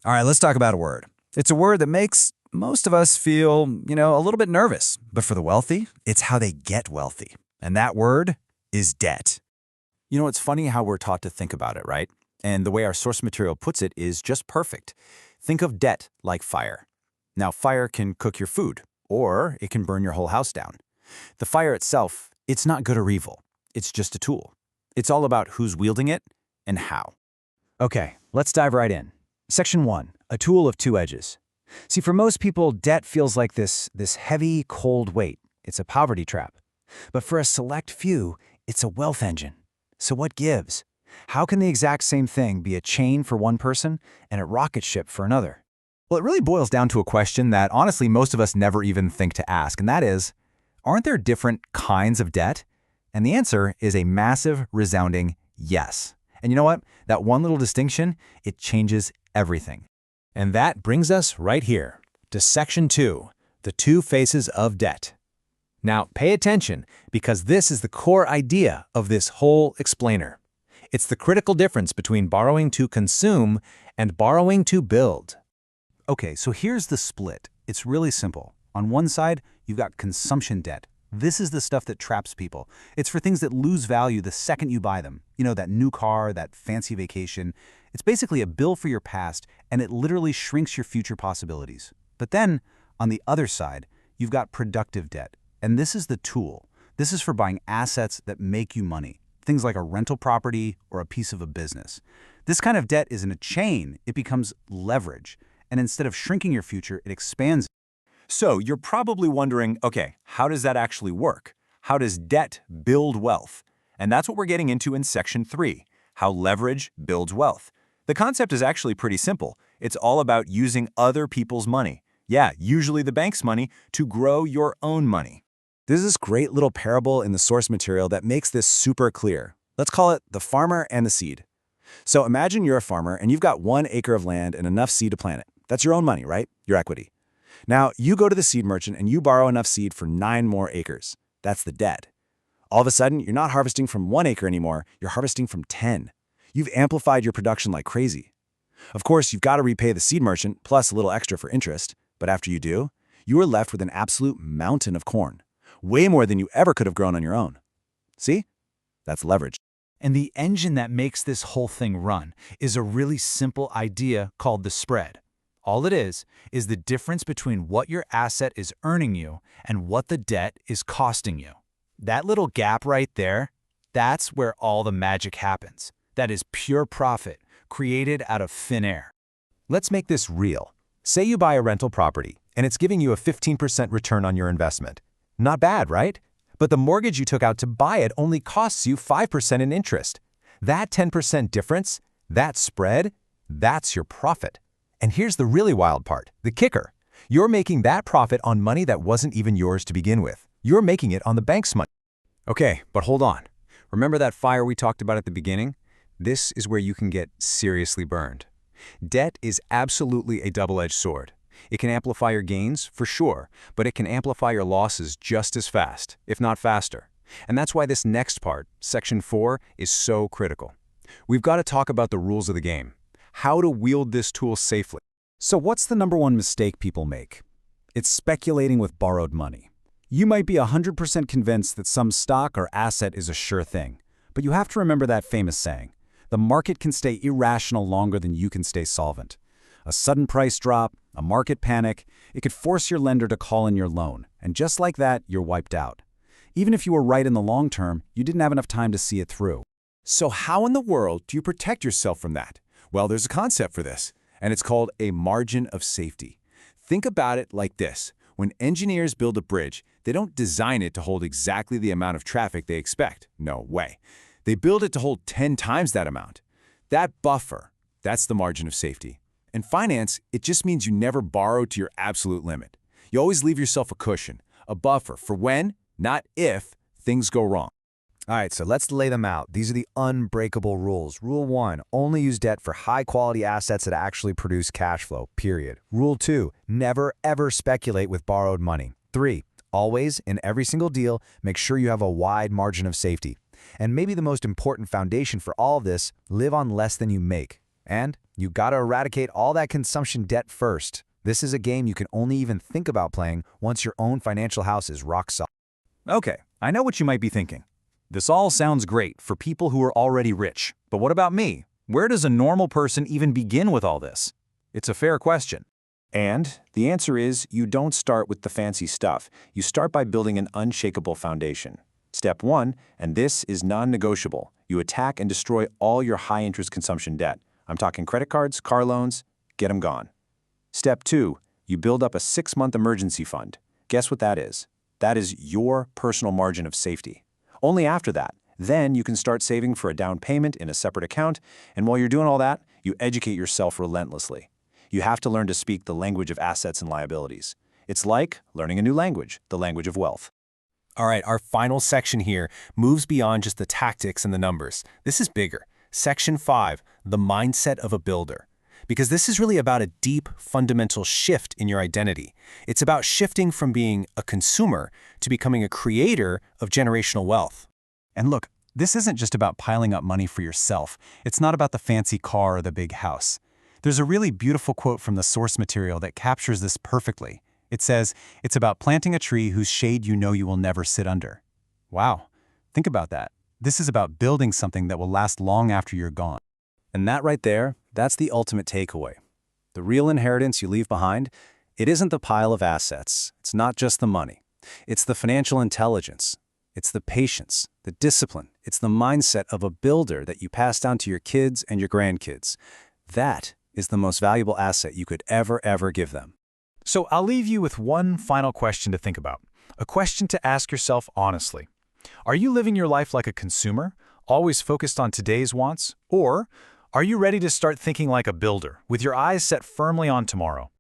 All right, let's talk about a word. It's a word that makes most of us feel, a little bit nervous. But for the wealthy, it's how they get wealthy. And that word is debt. It's funny how we're taught to think about it, right? And the way our source material puts it is just perfect. Think of debt like fire. Now, fire can cook your food, or it can burn your whole house down. The fire itself, it's not good or evil. It's just a tool. It's all about who's wielding it and how. Okay, let's dive right in. Section 1, a tool of two edges. See, for most people, debt feels like this heavy, cold weight. It's a poverty trap. But for a select few, it's a wealth engine. So what gives? How can the exact same thing be a chain for one person and a rocket ship for another? Well, it really boils down to a question that honestly most of us never even think to ask, and that is, aren't there different kinds of debt? And the answer is a massive, resounding yes. And you know what? That one little distinction, it changes everything. And that brings us right here to Section 2, the two faces of debt. Now, pay attention, because this is the core idea of this whole explainer. It's the critical difference between borrowing to consume and borrowing to build. Okay, so here's the split. It's really simple. On one side, you've got consumption debt. This is the stuff that traps people. It's for things that lose value the second you buy them. That new car, that fancy vacation. It's basically a bill for your past, and it literally shrinks your future possibilities. But then, on the other side, you've got productive debt. And this is the tool. This is for buying assets that make you money. Things like a rental property or a piece of a business. This kind of debt isn't a chain, it becomes leverage. And instead of shrinking your future, it expands. So you're probably wondering, okay, how does that actually work? How does debt build wealth? And that's what we're getting into in Section 3, how leverage builds wealth. The concept is actually pretty simple. It's all about using other people's money. Yeah, usually the bank's money, to grow your own money. There's this great little parable in the source material that makes this super clear. Let's call it the farmer and the seed. So imagine you're a farmer and you've got 1 acre of land and enough seed to plant it. That's your own money, right? Your equity. Now, you go to the seed merchant and you borrow enough seed for 9 more acres. That's the debt. All of a sudden, you're not harvesting from 1 acre anymore, you're harvesting from 10. You've amplified your production like crazy. Of course, you've got to repay the seed merchant plus a little extra for interest, but after you do, you are left with an absolute mountain of corn. Way more than you ever could have grown on your own. See? That's leverage. And the engine that makes this whole thing run is a really simple idea called the spread. All it is the difference between what your asset is earning you and what the debt is costing you. That little gap right there, that's where all the magic happens. That is pure profit, created out of thin air. Let's make this real. Say you buy a rental property, and it's giving you a 15% return on your investment. Not bad, right? But the mortgage you took out to buy it only costs you 5% in interest. That 10% difference, that spread, that's your profit. And here's the really wild part, the kicker. You're making that profit on money that wasn't even yours to begin with. You're making it on the bank's money. Okay, but hold on. Remember that fire we talked about at the beginning? This is where you can get seriously burned. Debt is absolutely a double-edged sword. It can amplify your gains, for sure, but it can amplify your losses just as fast, if not faster. And that's why this next part, Section 4, is so critical. We've got to talk about the rules of the game, how to wield this tool safely. So what's the #1 mistake people make? It's speculating with borrowed money. You might be 100% convinced that some stock or asset is a sure thing, but you have to remember that famous saying, the market can stay irrational longer than you can stay solvent. A sudden price drop, a market panic, it could force your lender to call in your loan, and just like that, you're wiped out. Even if you were right in the long term, you didn't have enough time to see it through. So how in the world do you protect yourself from that? Well, there's a concept for this, and it's called a margin of safety. Think about it like this. When engineers build a bridge, they don't design it to hold exactly the amount of traffic they expect. No way. They build it to hold 10 times that amount. That buffer, that's the margin of safety. In finance, it just means you never borrow to your absolute limit. You always leave yourself a cushion, a buffer for when, not if, things go wrong. All right, so let's lay them out. These are the unbreakable rules. Rule 1, only use debt for high-quality assets that actually produce cash flow, period. Rule 2, never ever speculate with borrowed money. 3, always, in every single deal, make sure you have a wide margin of safety. And maybe the most important foundation for all of this, live on less than you make. And you gotta eradicate all that consumption debt first. This is a game you can only even think about playing once your own financial house is rock solid. Okay, I know what you might be thinking. This all sounds great for people who are already rich. But what about me? Where does a normal person even begin with all this? It's a fair question. And the answer is you don't start with the fancy stuff. You start by building an unshakable foundation. Step 1, and this is non-negotiable. You attack and destroy all your high-interest consumption debt. I'm talking credit cards, car loans, get them gone. Step 2, you build up a 6-month emergency fund. Guess what that is? That is your personal margin of safety. Only after that, then you can start saving for a down payment in a separate account, and while you're doing all that, you educate yourself relentlessly. You have to learn to speak the language of assets and liabilities. It's like learning a new language, the language of wealth. All right, our final section here moves beyond just the tactics and the numbers. This is bigger. Section 5, the mindset of a builder. Because this is really about a deep, fundamental shift in your identity. It's about shifting from being a consumer to becoming a creator of generational wealth. And look, this isn't just about piling up money for yourself. It's not about the fancy car or the big house. There's a really beautiful quote from the source material that captures this perfectly. It says, "It's about planting a tree whose shade you know you will never sit under." Wow, think about that. This is about building something that will last long after you're gone. And that right there, that's the ultimate takeaway. The real inheritance you leave behind, it isn't the pile of assets. It's not just the money. It's the financial intelligence. It's the patience, the discipline. It's the mindset of a builder that you pass down to your kids and your grandkids. That is the most valuable asset you could ever give them. So I'll leave you with one final question to think about. A question to ask yourself honestly. Are you living your life like a consumer, always focused on today's wants? Or are you ready to start thinking like a builder, with your eyes set firmly on tomorrow?